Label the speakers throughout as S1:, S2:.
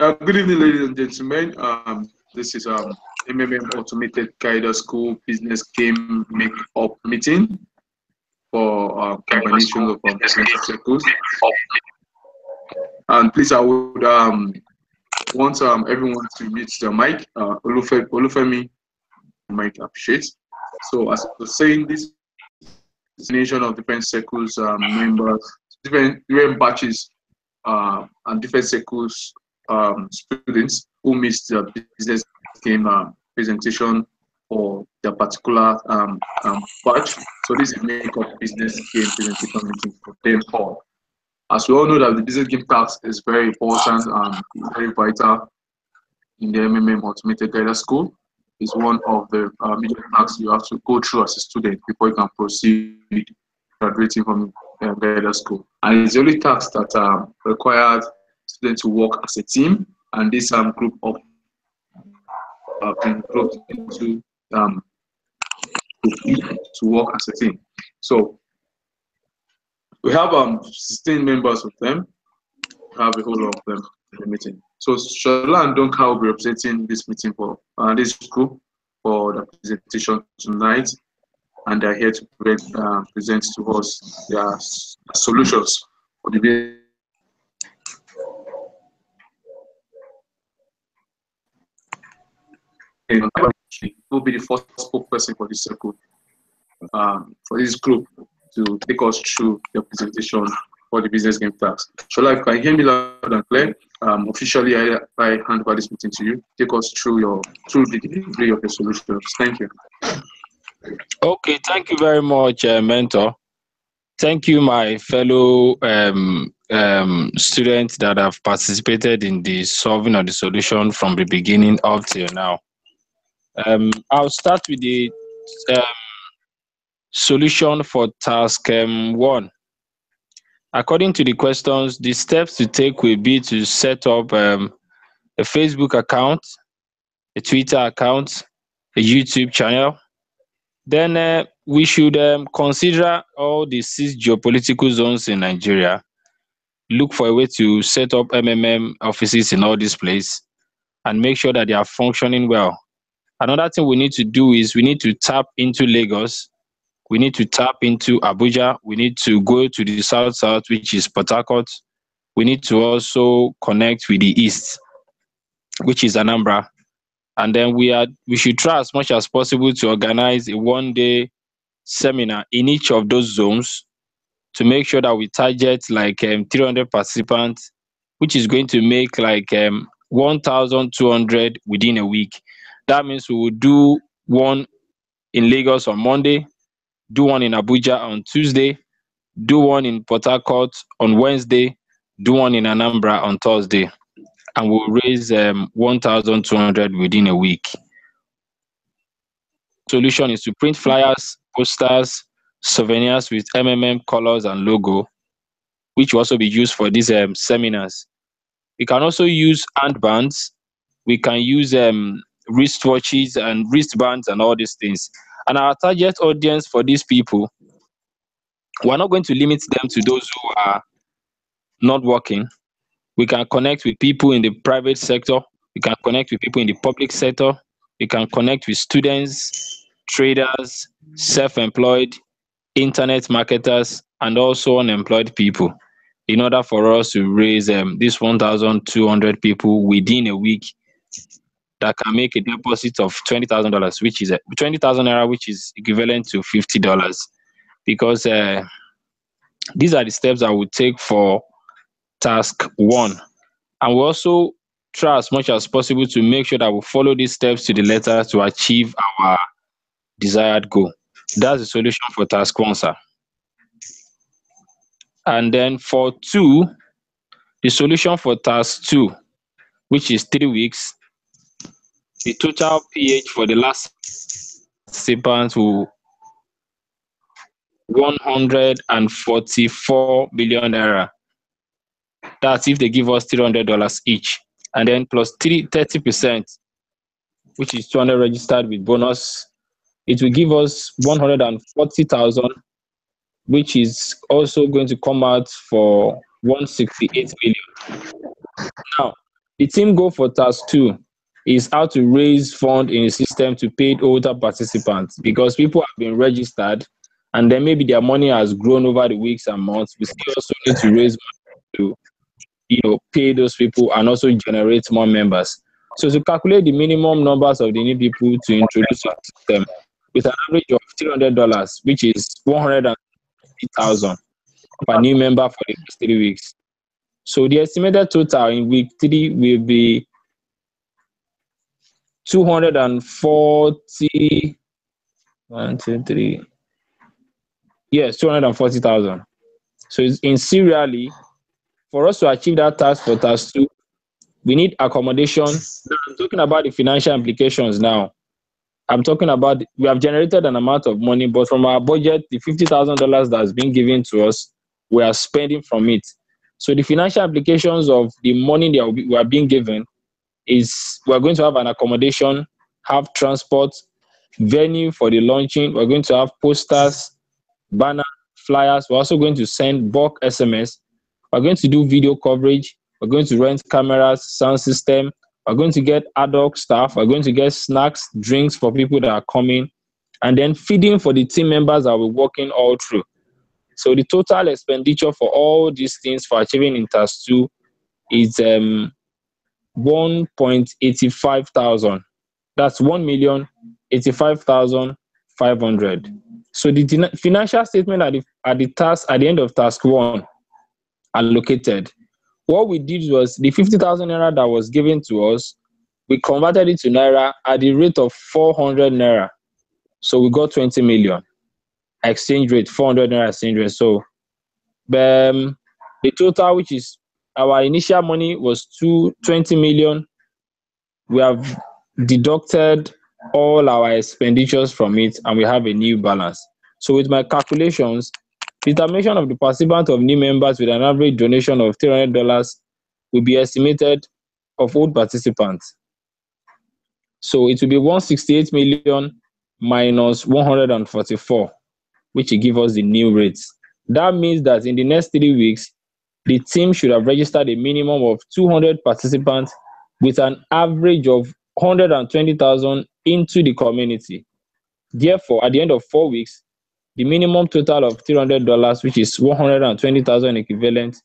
S1: Good evening, ladies and gentlemen. This is MMM Automated Guider School Business Game Make-up meeting for combination of different circles. And please, I would want everyone to mute their mic. Olufemi, mic appreciates. So as I was saying, this is a nation of different circles, members, different batches, and different circles students who missed the business game presentation for the particular batch. So this is make-up business game presentation meeting for them all. As we all know that the business game task is very important and very vital in the MMM Automated Guider School. It's one of the major tasks you have to go through as a student before you can proceed graduating from Guider School. And it's the only task that required students to work as a team, and this group of been grouped into to work as a team. So we have 16 members of them. We have a whole lot of them in the meeting. So Shola and Donka will be representing this meeting for this group for the presentation tonight, and they're here to present to us their solutions for the will be the first spokesperson for this circle, for this group to take us through the presentation for the business game task. Shola, if you can hear me loud and clear, officially I hand over this meeting to you. Take us through the delivery of the solutions. Thank you.
S2: Okay, thank you very much, Mentor. Thank you, my fellow students that have participated in the solving of the solution from the beginning up till now. I'll start with the solution for task 1. According to the questions, the steps to take will be to set up a Facebook account, a Twitter account, a YouTube channel. Then we should consider all the 6 geopolitical zones in Nigeria, look for a way to set up MMM offices in all these places, and make sure that they are functioning well. Another thing we need to do is we need to tap into Lagos, we need to tap into Abuja, we need to go to the south, which is Port Harcourt. We need to also connect with the east, which is Anambra. And then we should try as much as possible to organize a one-day seminar in each of those zones to make sure that we target like 300 participants, which is going to make like 1,200 within a week. That means we will do one in Lagos on Monday, do one in Abuja on Tuesday, do one in Port Harcourt on Wednesday, do one in Anambra on Thursday, and we'll raise 1,200 within a week. Solution is to print flyers, posters, souvenirs with MMM colors and logo, which will also be used for these seminars. We can also use handbands. We can use wristwatches and wristbands and all these things. And our target audience for these people, we're not going to limit them to those who are not working. We can connect with people in the private sector. We can connect with people in the public sector. We can connect with students, traders, self-employed, internet marketers, and also unemployed people in order for us to raise this 1,200 people within a week that can make a deposit of $20,000, which is 20,000 naira, which is equivalent to $50. Because these are the steps I would take for task 1. And we also try as much as possible to make sure that we follow these steps to the letter to achieve our desired goal. That's the solution for task 1, sir. And then for 2, the solution for task 2, which is 3 weeks, the total PH for the last participants will 144 billion naira. That's if they give us $300 each, and then plus 30%, which is 200 registered with bonus. It will give us 140,000, which is also going to come out for 168 million. Now, The team goal for task 2 is how to raise funds in the system to pay older participants, because people have been registered and then maybe their money has grown over the weeks and months. We still also need to raise money to pay those people and also generate more members. So to calculate the minimum numbers of the new people to introduce to the system with an average of $300, which is 150,000 per new member for the first 3 weeks. So the estimated total in week 3 will be 240. 1, 2, 3. Yes, 240,000. So in serially, for us to achieve that task for task 2, we need accommodation. Now, I'm talking about the financial implications now. I'm talking about, we have generated an amount of money, but from our budget, the $50,000 that's been given to us, we are spending from it. So the financial implications of the money that we are being given is we're going to have an accommodation, have transport, venue for the launching. We're going to have posters, banner, flyers. We're also going to send bulk SMS. We're going to do video coverage. We're going to rent cameras, sound system. We're going to get ad hoc staff. We're going to get snacks, drinks for people that are coming, and then feeding for the team members that we're working all through. So the total expenditure for all these things for achieving in task 2 is 1.85 thousand. That's 1,085,500. So the financial statement at the end of task 1 allocated. What we did was the 50,000 naira that was given to us, we converted it to naira at the rate of 400 naira. So we got 20 million exchange rate, 400 naira exchange rate. So the total, which is our initial money, was 20 million. We have deducted all our expenditures from it and we have a new balance. So with my calculations, determination of the participant of new members with an average donation of $300 will be estimated of old participants. So it will be 168 million minus 144, which will give us the new rates. That means that in the next 3 weeks, the team should have registered a minimum of 200 participants with an average of 120,000 into the community. Therefore, at the end of 4 weeks, the minimum total of $300, which is 120,000 equivalent,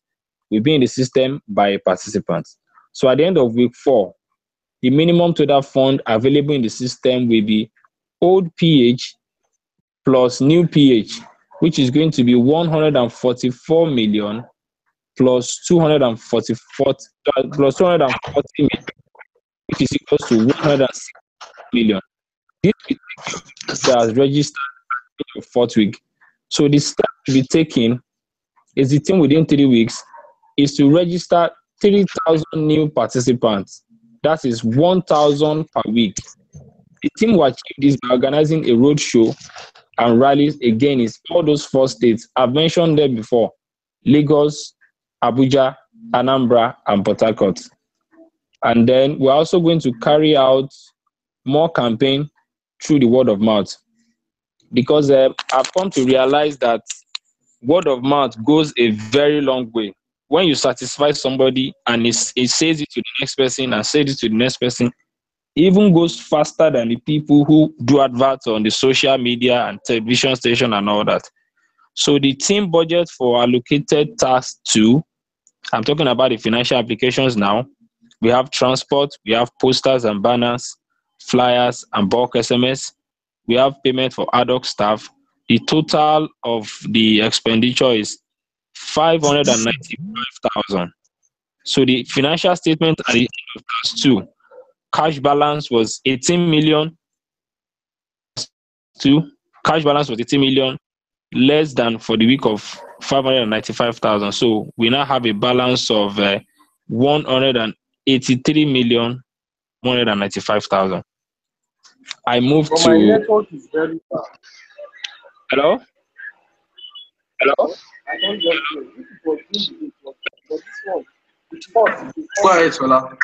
S2: will be in the system by participants. So at the end of week 4, the minimum total fund available in the system will be old PH plus new PH, which is going to be 144 million plus 244 plus 240 million, which is equal to 106 million. This has registered in the 4th week. So the step to be taken is the team within 3 weeks is to register 3,000 new participants. That is 1,000 per week. The team will achieve this by organizing a roadshow and rallies again in all those 4 states. I've mentioned them before: Lagos, Abuja, Anambra, and Port Harcourt. And then we're also going to carry out more campaign through the word of mouth, because I've come to realize that word of mouth goes a very long way. When you satisfy somebody and it says it to the next person and says it to the next person, it even goes faster than the people who do adverts on the social media and television station and all that. So the team budget for allocated task 2, I'm talking about the financial applications now. We have transport, we have posters and banners, flyers and bulk SMS. We have payment for ad hoc staff. The total of the expenditure is 595,000. So the financial statement at the end of task 2, cash balance was 18 million. Cash balance was 18 million, less than for the week of 595,000. So we now have a balance of 183,195,000. I moved to.
S3: My network is very bad.
S2: Hello? Hello?
S3: I don't get you. If it was good, but this one, it's hot.
S1: Go ahead, Sola.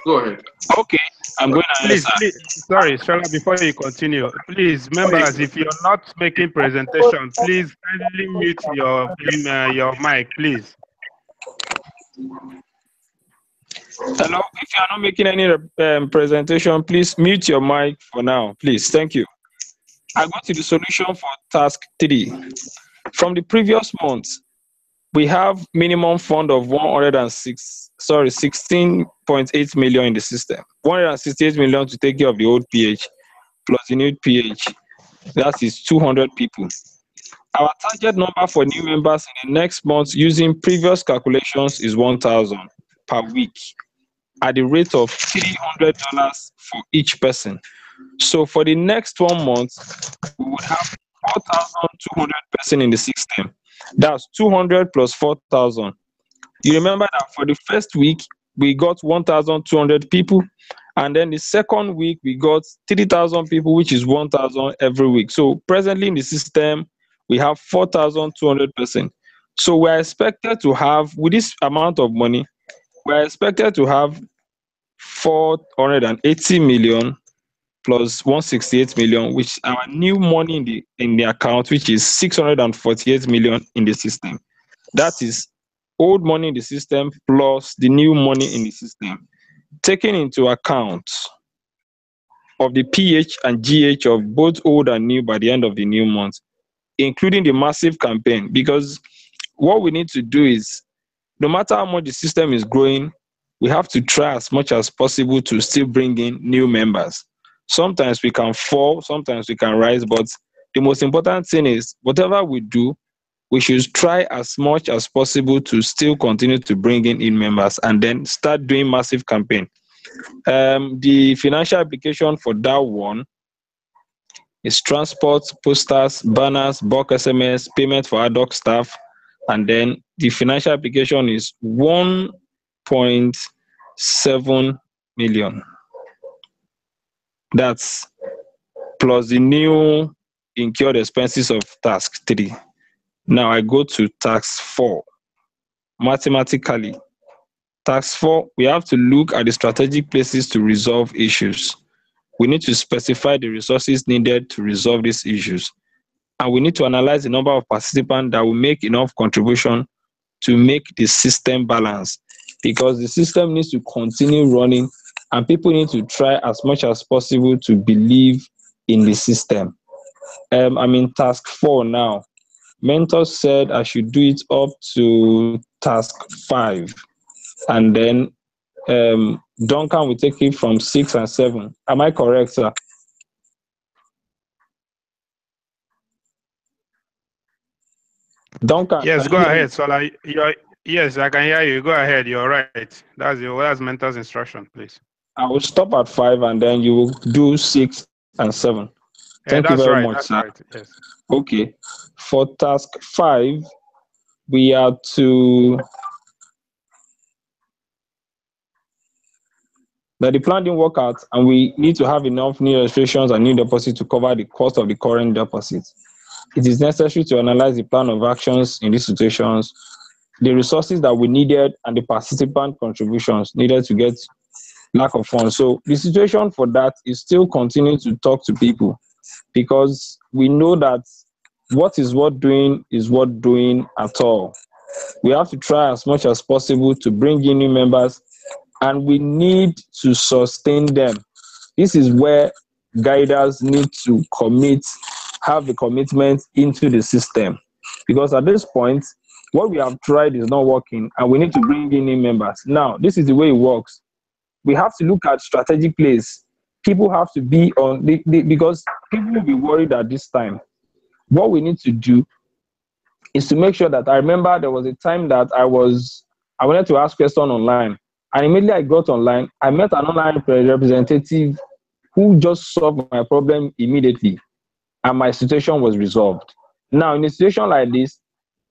S1: Go ahead.
S2: Okay, I'm going to
S4: Please,
S2: answer.
S4: sorry, Shola, before you continue, please, members, if you're not making presentation, please kindly mute your mic, please.
S2: Hello, if you are not making any presentation, please mute your mic for now, please. Thank you. I go to the solution for task 3. From the previous month, we have minimum fund of 16.8 million in the system. 168 million to take care of the old PH plus the new PH. That is 200 people. Our target number for new members in the next month using previous calculations is 1,000 per week at the rate of $300 for each person. So for the next 1 month, we would have 4,200 person in the system. That's 200 plus 4,000. You remember that for the first week, we got 1,200 people. And then the second week, we got 3,000 people, which is 1,000 every week. So presently in the system, we have 4,200 person. So we're expected to have, with this amount of money, we're expected to have 480 million plus 168 million, which our new money in the account, which is 648 million in the system. That is old money in the system plus the new money in the system, taking into account of the PH and GH of both old and new by the end of the new month, including the massive campaign. Because what we need to do is, no matter how much the system is growing, we have to try as much as possible to still bring in new members. Sometimes we can fall, sometimes we can rise, but the most important thing is whatever we do, we should try as much as possible to still continue to bring in members and then start doing massive campaign. The financial application for that one is transport, posters, banners, bulk SMS, payment for ad hoc staff, and then the financial application is 1.7 million. That's plus the new incurred expenses of task 3. Now I go to task 4. Mathematically, task 4, we have to look at the strategic places to resolve issues. We need to specify the resources needed to resolve these issues. And we need to analyze the number of participants that will make enough contribution to make the system balance, because the system needs to continue running and people need to try as much as possible to believe in the system. I'm in task 4 now. Mentor said I should do it up to task 5. And then Duncan will take it from 6 and 7. Am I correct, sir? Duncan.
S4: Yes, go ahead, Sola. Yes, I can hear you. Go ahead. You're right. That's mentor's instruction, please.
S2: I will stop at 5 and then you will do 6 and 7. Thank you very much, sir.
S4: Right. Yes.
S2: Okay. For task 5, we are to that the plan didn't work out and we need to have enough new registrations and new deposits to cover the cost of the current deposits. It is necessary to analyze the plan of actions in these situations, the resources that we needed, and the participant contributions needed to get lack of funds. So the situation for that is still continue to talk to people, because we know that what is worth doing is worth doing at all. We have to try as much as possible to bring in new members, and we need to sustain them. This is where guiders need to have the commitment into the system, because at this point, what we have tried is not working and we need to bring in new members. Now, this is the way it works. We have to look at strategic plays. People have to be on, because people will be worried at this time. What we need to do is to make sure that, I remember there was a time that I wanted to ask questions online, and immediately I got online, I met an online representative who just solved my problem immediately, and my situation was resolved. Now, in a situation like this,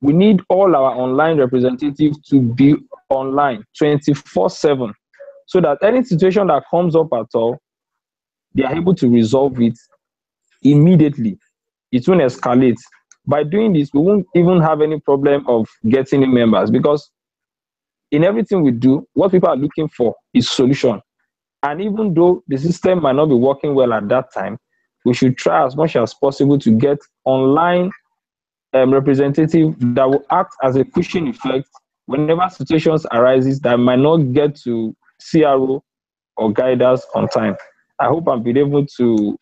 S2: we need all our online representatives to be online 24/7, so that any situation that comes up at all, they are able to resolve it immediately. It won't escalate. By doing this, we won't even have any problem of getting new members, because in everything we do, what people are looking for is solution. And even though the system might not be working well at that time, we should try as much as possible to get online representative that will act as a cushion effect whenever situations arises that might not get to CRO or guiders on time. I hope I've been able to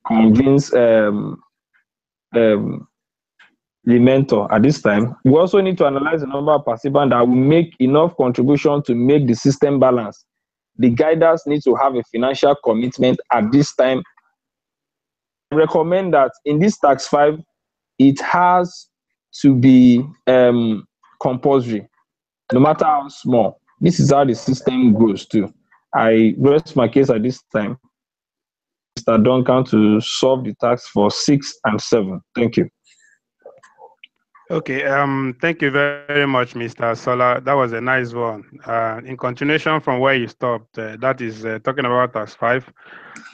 S2: convince the mentor at this time. We also need to analyze the number of participants that will make enough contribution to make the system balance. The guiders need to have a financial commitment at this time. I recommend that in this tax 5, it has to be compulsory, no matter how small. This is how the system goes too. I rest my case at this time. Mr. Duncan to solve the tax for 6 and 7. Thank you.
S4: Okay, thank you very much, Mr. Sola. That was a nice one. In continuation from where you stopped, that is talking about tax 5.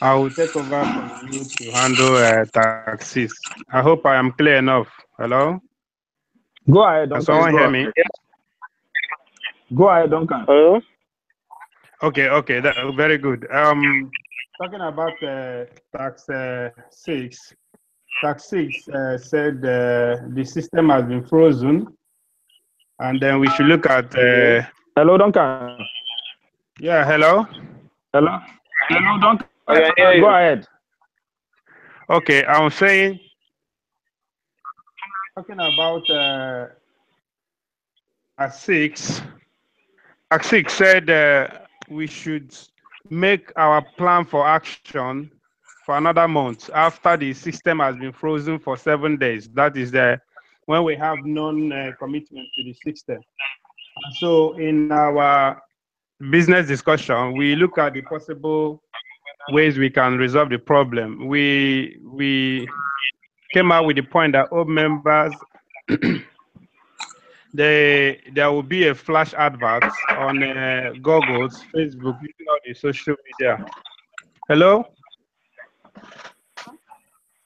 S4: I will take over from you to handle tax 6. I hope I am clear enough. Hello?
S2: Go ahead,
S4: Can
S2: Duncan.
S4: someone hear me?
S2: Go ahead, Duncan.
S3: Hello?
S4: Okay, very good. Talking about tax 6. Tax 6 said the system has been frozen, and then we should look at.
S2: Hello, Duncan.
S4: Yeah, hello.
S2: Hello, Duncan.
S3: Go
S2: ahead.
S4: Okay, I'm saying, talking about tax 6. Tax 6 said we should make our plan for action for another month after the system has been frozen for 7 days. That is when we have non-commitment to the system. And so in our business discussion, we look at the possible ways we can resolve the problem. We came out with the point that all members, there will be a flash advert on Google's, Facebook, using all the social media. Hello?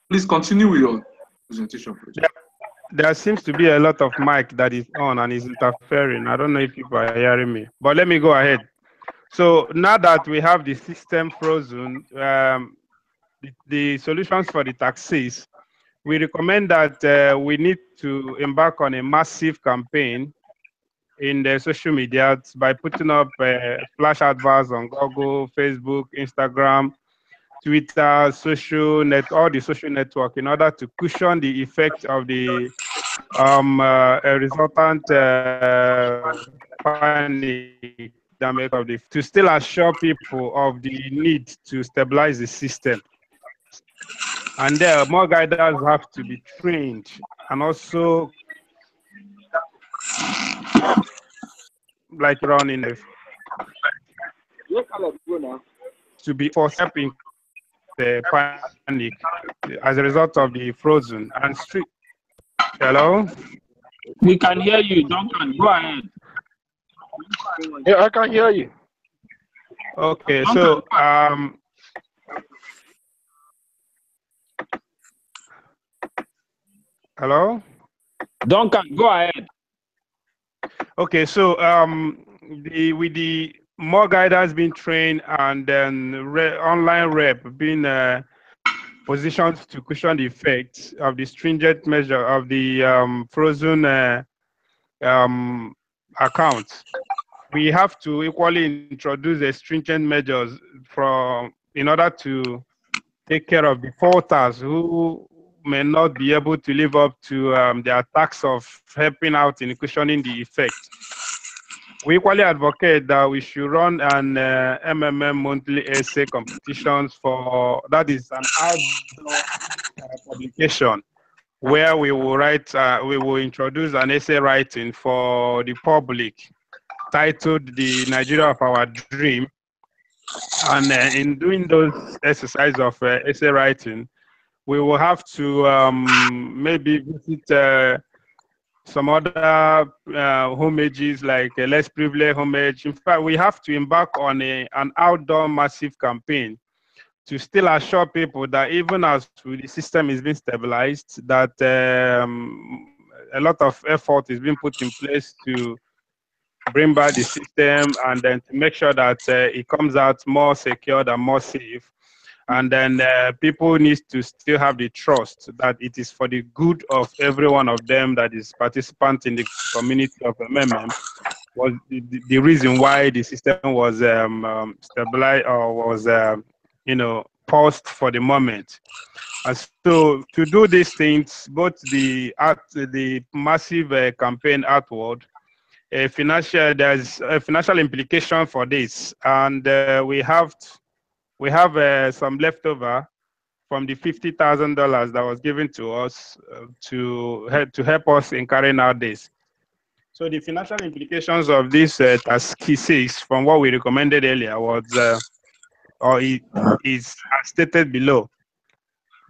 S1: Please continue with your presentation, please.
S4: There seems to be a lot of mic that is on and is interfering. I don't know if people are hearing me, but let me go ahead. So now that we have the system frozen, the solutions for the taxis, we recommend that we need to embark on a massive campaign in the social media by putting up flash adverts on Google, Facebook, Instagram, Twitter, all the social network, in order to cushion the effect of the resultant panic damage to still assure people of the need to stabilize the system. And there, more guiders have to be trained, and also like running to be forced in the panic as a result of the frozen and street. Hello?
S2: We can hear you, Duncan. Go ahead.
S3: Yeah, I can hear you.
S4: Okay, so hello?
S2: Duncan, go ahead.
S4: Okay, so with the more guidance being trained and then online rep being positioned to cushion the effects of the stringent measure of the frozen accounts, we have to equally introduce the stringent measures in order to take care of the falters who may not be able to live up to their task of helping out in cushioning the effect. We equally advocate that we should run an MMM monthly essay competitions that is an outdoor publication where we will introduce an essay writing for the public titled "The Nigeria of Our Dream." And in doing those exercises of essay writing, we will have to maybe visit some other homages like less privileged homage. In fact, we have to embark on an outdoor massive campaign to still assure people that even as the system is being stabilized, that a lot of effort is being put in place to bring back the system and then to make sure that it comes out more secure and more safe. And then people need to still have the trust that it is for the good of every one of them that is participant in the community of MMM, was the reason why the system was stabilized or was paused for the moment. And so to do these things, both the massive campaign outward, there's a financial implication for this, and we have some leftover from the $50,000 that was given to us to help us in carrying out this. So the financial implications of this task 6, from what we recommended earlier, was is as stated below.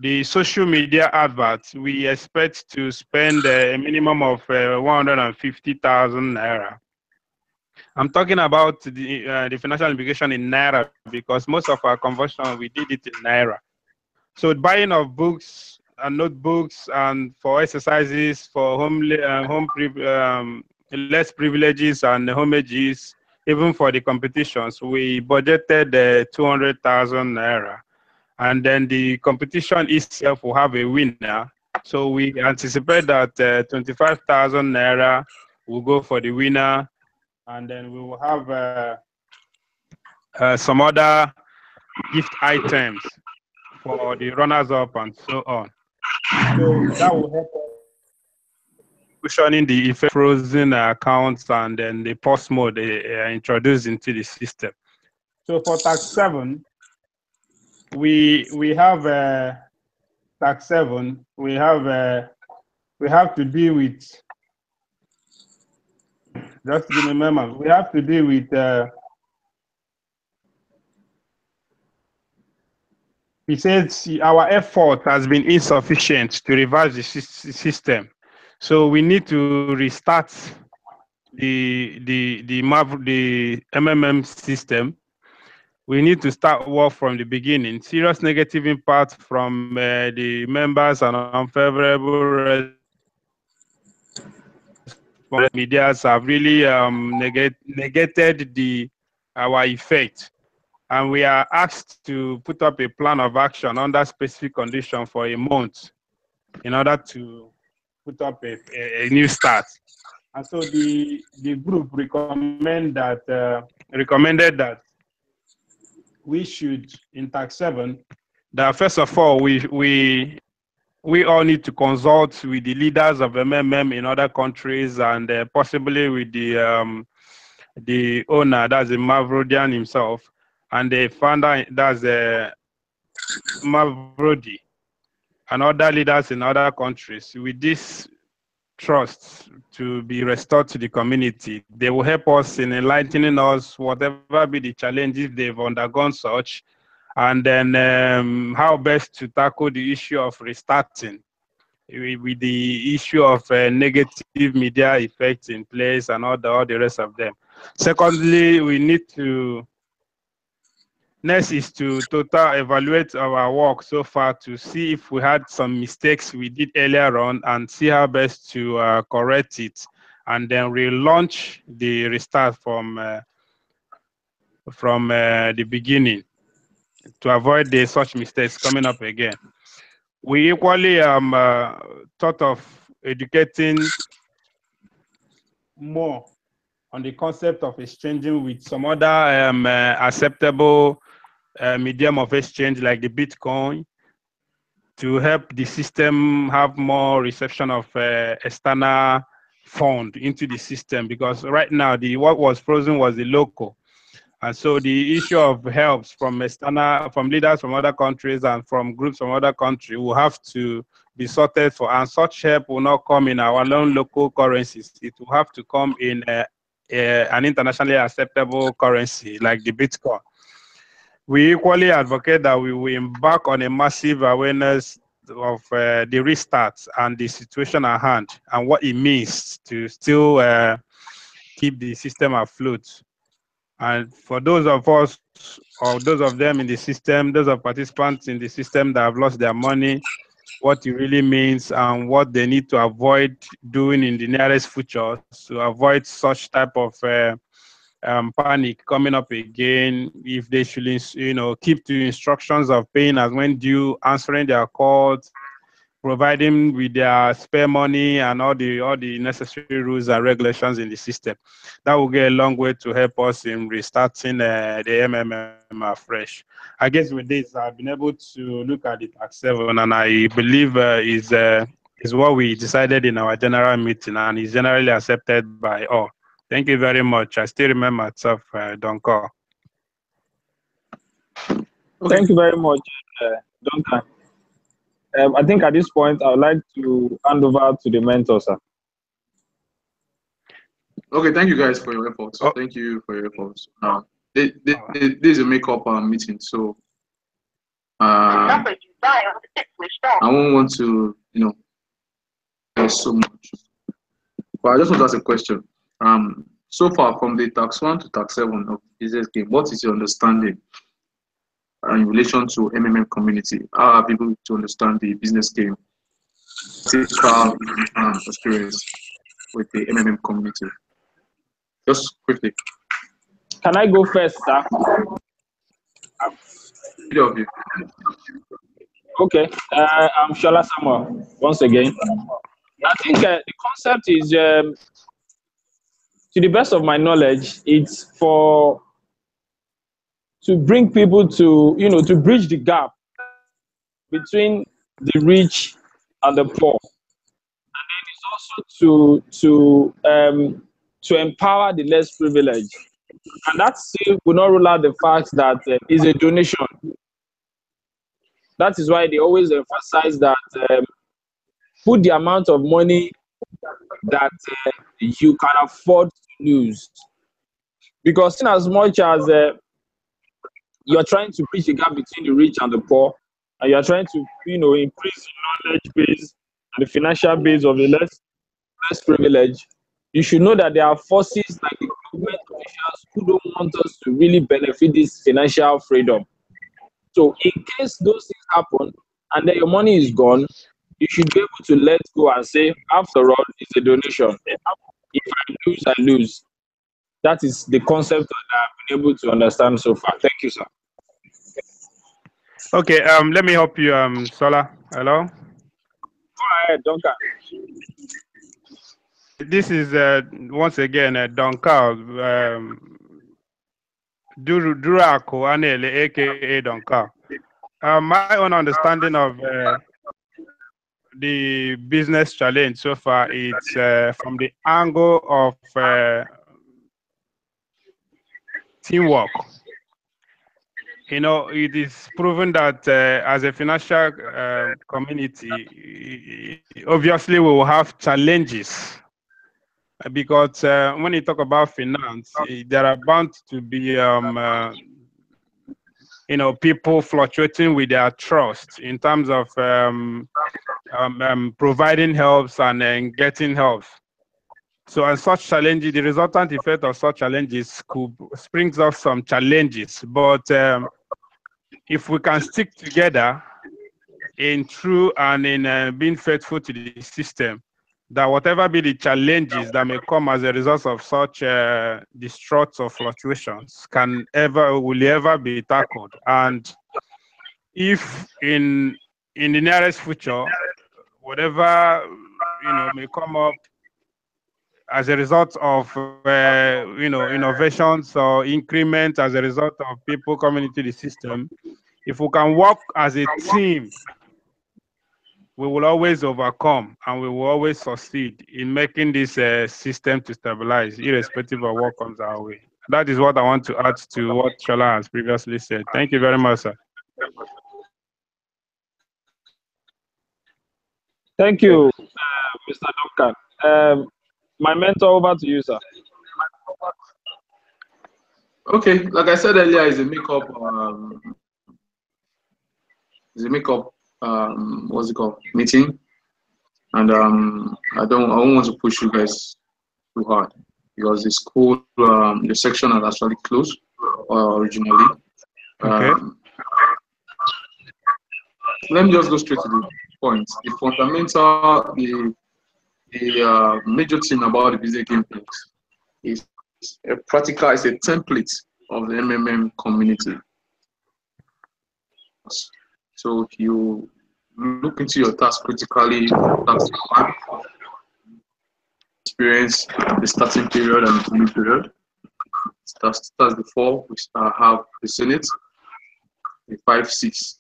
S4: The social media adverts, we expect to spend a minimum of 150,000 naira. I'm talking about the financial implication in naira because most of our conversion, we did it in naira. So buying of books and notebooks and for exercises for less privileges and homages, even for the competitions, we budgeted 200,000 naira. And then the competition itself will have a winner. So we anticipate that 25,000 naira will go for the winner. And then we will have some other gift items for the runners-up and so on. So that will help us cushioning the effect frozen accounts and then the post mode introduced into the system. So for tax 7, we have tax 7. We have to deal with. Just give me a moment. We have to deal with. He said our effort has been insufficient to revise the system, so we need to restart the MMM system. We need to start work from the beginning. Serious negative impact from the members and unfavorable medias have really negated our effect. And we are asked to put up a plan of action under specific condition for a month in order to put up a new start. And so the group recommended that we should, in tax 7, that first of all, we all need to consult with the leaders of MMM in other countries and possibly with the owner, that's the Mavrodian himself, and the founder, that's Mavrodi, and other leaders in other countries. With this trust to be restored to the community, they will help us in enlightening us, whatever be the challenges they've undergone such, and then how best to tackle the issue of restarting with the issue of negative media effects in place and all the rest of them. Secondly, we need to, next is to total evaluate our work so far to see if we had some mistakes we did earlier on and see how best to correct it, and then relaunch the restart from the beginning to avoid such mistakes coming up again. We equally thought of educating more on the concept of exchanging with some other acceptable medium of exchange like the Bitcoin, to help the system have more reception of external fund into the system, because right now what was frozen was the local. And so the issue of helps from leaders from other countries and from groups from other countries will have to be sorted for, and such help will not come in our own local currencies. It will have to come in an internationally acceptable currency like the Bitcoin. We equally advocate that we will embark on a massive awareness of the restarts and the situation at hand and what it means to still keep the system afloat. And for those of us, or those of them in the system, those of participants in the system that have lost their money, what it really means and what they need to avoid doing in the nearest future to avoid such type of panic coming up again. If they should, keep to instructions of paying as when due, answering their calls, provide him with their spare money and all the necessary rules and regulations in the system. That will go a long way to help us in restarting the MMM afresh. I guess with this, I've been able to look at the Tax 7, and I believe is what we decided in our general meeting, and is generally accepted by all. Thank you very much. I still remember myself, Donko.
S1: Okay.
S2: Thank you very much, Duncan. I think at this point, I would like to hand over to the mentor, sir.
S1: Okay, thank you guys for your efforts.
S4: Oh.
S1: Thank you for your efforts. This is a make-up meeting, so I won't want to, there's so much. But I just want to ask a question. So far from the tax 1 to tax 7 of the business game, what is your understanding in relation to MMM community? How are people to understand the business game? Trial experience with the MMM community. Just quickly.
S2: Can I go first, sir?
S1: Either of you.
S2: Okay. I'm Shola Samuel once again. I think the concept is, to the best of my knowledge, it's to bring people to, to bridge the gap between the rich and the poor. And then it's also to empower the less privileged. And that still will not rule out the fact that it's a donation. That is why they always emphasize that put the amount of money that you can afford to lose. Because in as much as you're trying to bridge the gap between the rich and the poor, and you're trying to, increase the knowledge base and the financial base of the less privileged, you should know that there are forces like the government officials who don't want us to really benefit this financial freedom. So in case those things happen and then your money is gone, you should be able to let go and say, after all, it's a donation. If I lose, I lose. That is the concept that I've been able to understand so far. Thank you, sir.
S4: Okay, let me help you, Sola. Hello?
S2: Go ahead, Duncan.
S4: This is, once again, Donka, Durako Anele, aka Donka. My own understanding of the business challenge so far, it's from the angle of teamwork. It is proven that as a financial community, obviously we will have challenges, because when you talk about finance, there are bound to be people fluctuating with their trust in terms of providing helps and getting help. So, and such challenges, the resultant effect of such challenges springs up some challenges. But if we can stick together in true and in being faithful to the system, that whatever be the challenges that may come as a result of such distraughts or fluctuations will ever be tackled. And if in the nearest future, whatever may come up as a result of innovations or increments as a result of people coming into the system, if we can work as a team, we will always overcome and we will always succeed in making this system to stabilize, irrespective of what comes our way. That is what I want to add to what Shola has previously said. Thank you very much, sir.
S2: Thank you, Mr. Duncan. My mentor, over to you, sir.
S1: Okay, like I said earlier, it's a makeup. What's it called? Meeting, and I don't want to push you guys too hard because the school, the section has actually closed originally.
S4: Okay.
S1: Let me just go straight to the point. The fundamental, the major thing about the business game is a practical, it's a template of the MMM community. So you look into your task critically, task plan, experience the starting period and the ending period. That's the 4, we have the Senate, the 5, 6,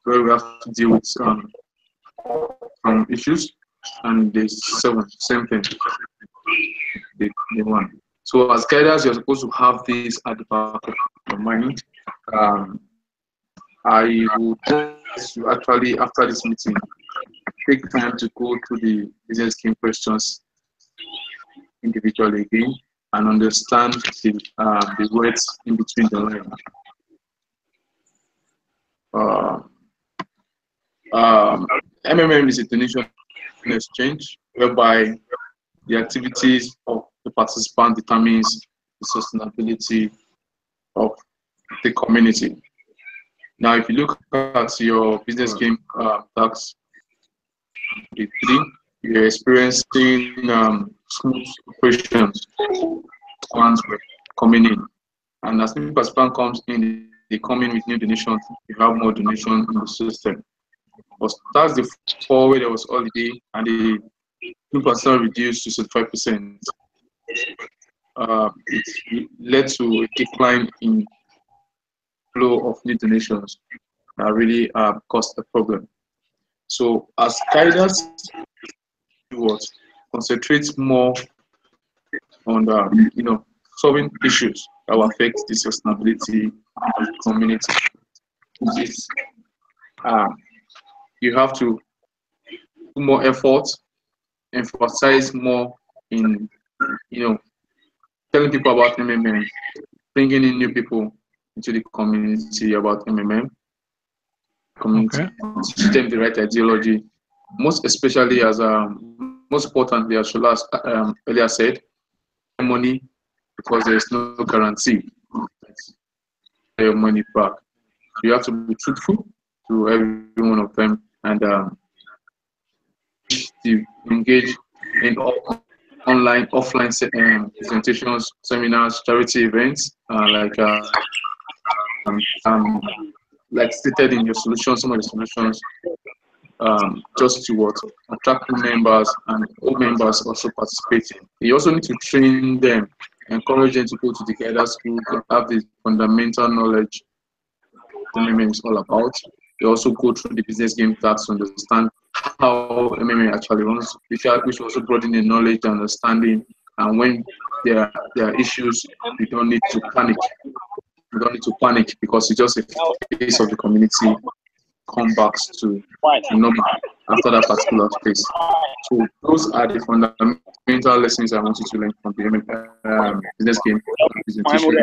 S1: where we have to deal with some issues, and the 7, same thing, the 1. So as guiders, you're supposed to have this at the back of your mind. I would actually, after this meeting, take time to go through the business game questions individually again and understand the words in between the lines. MMM is a donation exchange whereby the activities of the participant determines the sustainability of the community. Now, if you look at your business game tax, the 3, you're experiencing smooth operations. Funds were coming in, and as new participant comes in, they come in with new donations. You have more donation in the system. But that's the 4 where there was holiday, and the 2% reduced to 75%. It led to a decline in flow of new donations that really caused a problem. So as guiders, concentrate more on solving issues that will affect the sustainability of the community. You have to do more effort, emphasize more in telling people about MMM, bringing in new people into the community about MMM, community, teach them the right ideology, most especially as most importantly, as Shola earlier said, money, because there is no guarantee your money back. You have to be truthful to every one of them and to engage in online, offline presentations, seminars, charity events, like stated in your solution, some of the solutions, just to attract new members and old members also participating. You also need to train them, encourage them to go to the guidance school to have the fundamental knowledge MMA is all about. You also go through the business game tax to understand how MMA actually runs, which also broaden the knowledge and understanding. And when there are issues, you don't need to panic. You don't need to panic because it's just a phase of the community come back to normal after that particular phase. So those are the fundamental lessons I want you to learn from the business game presentation.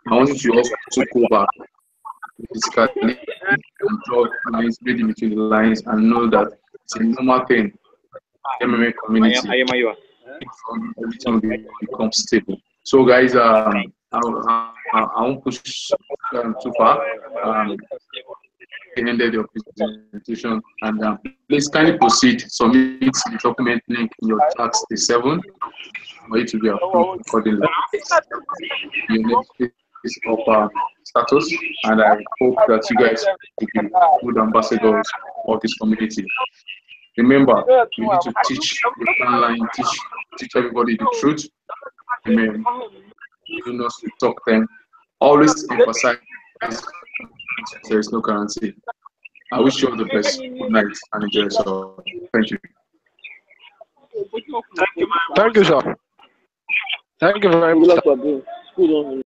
S1: I want you to also go back physically and draw lines, read in between the lines, and know that it's a normal thing. MMA community, everything will become stable. So guys, I won't push too far. Ended your presentation, and please kindly proceed. Submit the document link in your tax the 7 for it to be approved accordingly. You need this of status, and I hope that you guys will be good ambassadors of this community. Remember, you need to teach the online, teach everybody the truth. Amen. Do not talk them. Always emphasize there is no guarantee. I wish you all the best. Good night and enjoy yourself. Thank you.
S2: Thank you, sir. Thank you very much.